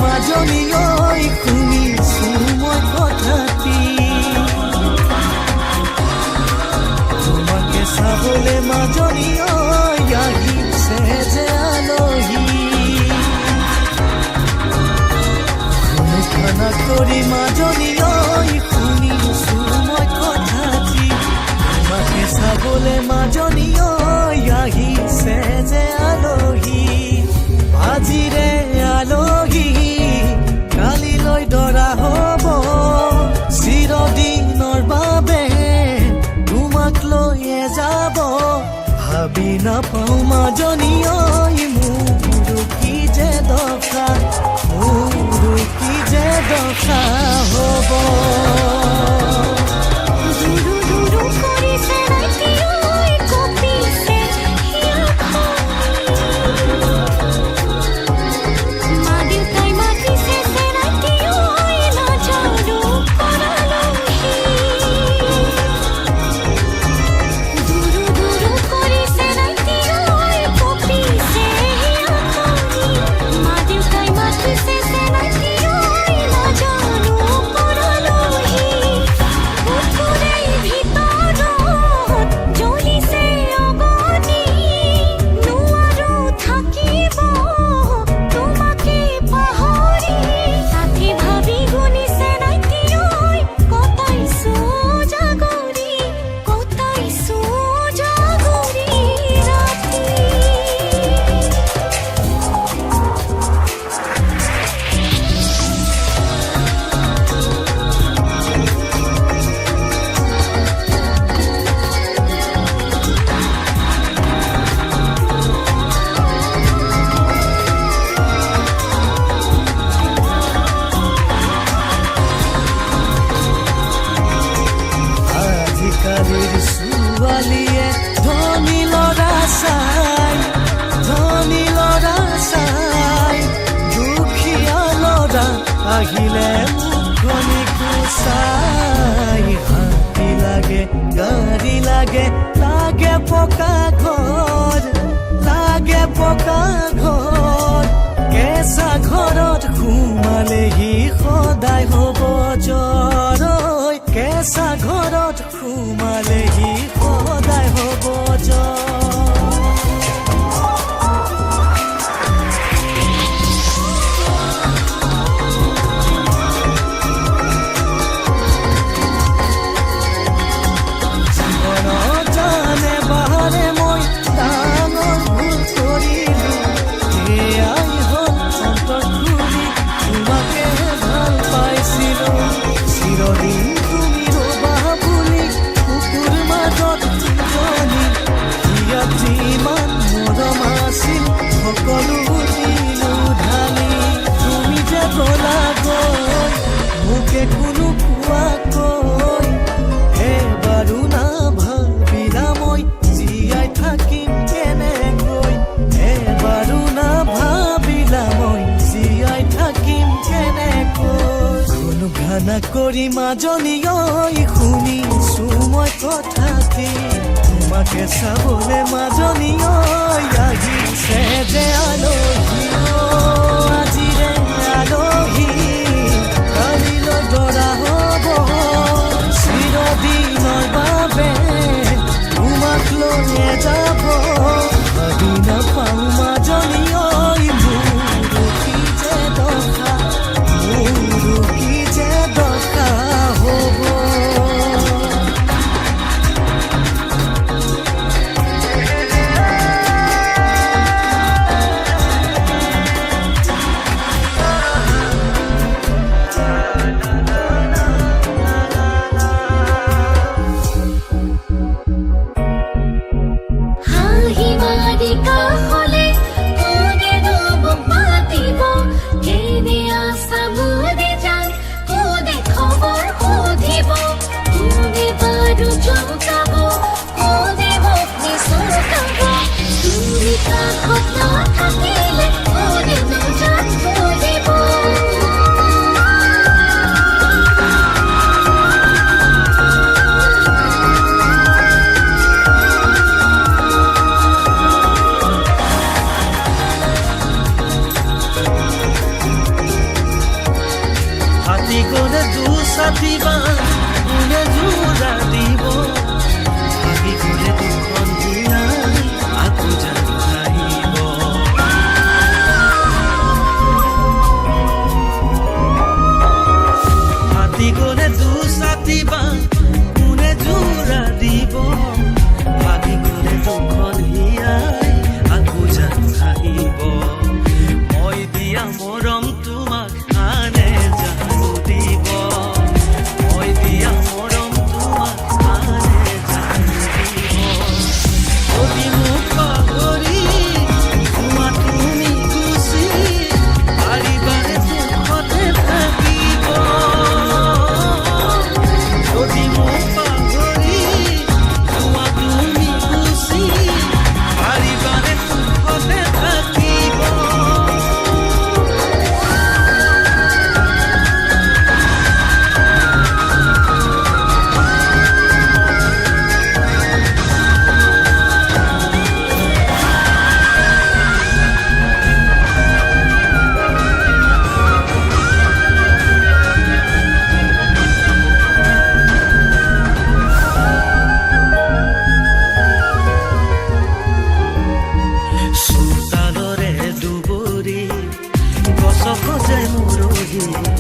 মাজনী ঐ শুনিছো মই কথাটি তোমাকে চাবলে মাজনী ঐ আহিছে যে আলহী অনুখানা কৰি মাজনী ঐ শুনিছো মই কথাটি তোমাকে চাবলে মাজনী ঐ আহিছে যে আলহী আজিৰে আলহী কালিলৈ দৰা হ'ব চিৰদিনৰ বাবে তোমাক লৈয়ে যাব ভাবি নাপাওঁ মাজনী ঐ মোৰ কি যে দশা মোৰ কি যে দশা হ'ব ছোৱালীয়ে ধনী ল'ৰা চাই দুখীয়া ল'ৰা আহিলে মুখনি কুচাই হাতী লাগে গাড়ী লাগে লাগে পকা ঘৰ কেঁচা ঘৰত সোমালেহি সদায় হ'ব জ্বৰ কেঁচা ঘৰত সোমালেহি সদায় হ'ব জ্বৰ কোনো কোৱাকৈ এবাৰো নাভাবিলা মই জীয়াই থাকিম কেনেকৈ এবাৰো নাভাবিলা মই জীয়াই থাকিম কেনেকৈ কোনো ঘানা কৰি মাজনী ঐ শুনিছো মই কথাটি তোমাকে চাবলে মাজনী ঐ আহিছে যে আলহী আজিৰে আলহী কালিলৈ দৰা হ'ব চিৰদিনৰ বাবে তোমাক লৈয়ে যাব ভাবি নাপাওঁ মাজনী ঐ মোৰ কি যে দশা হ'ব দিলা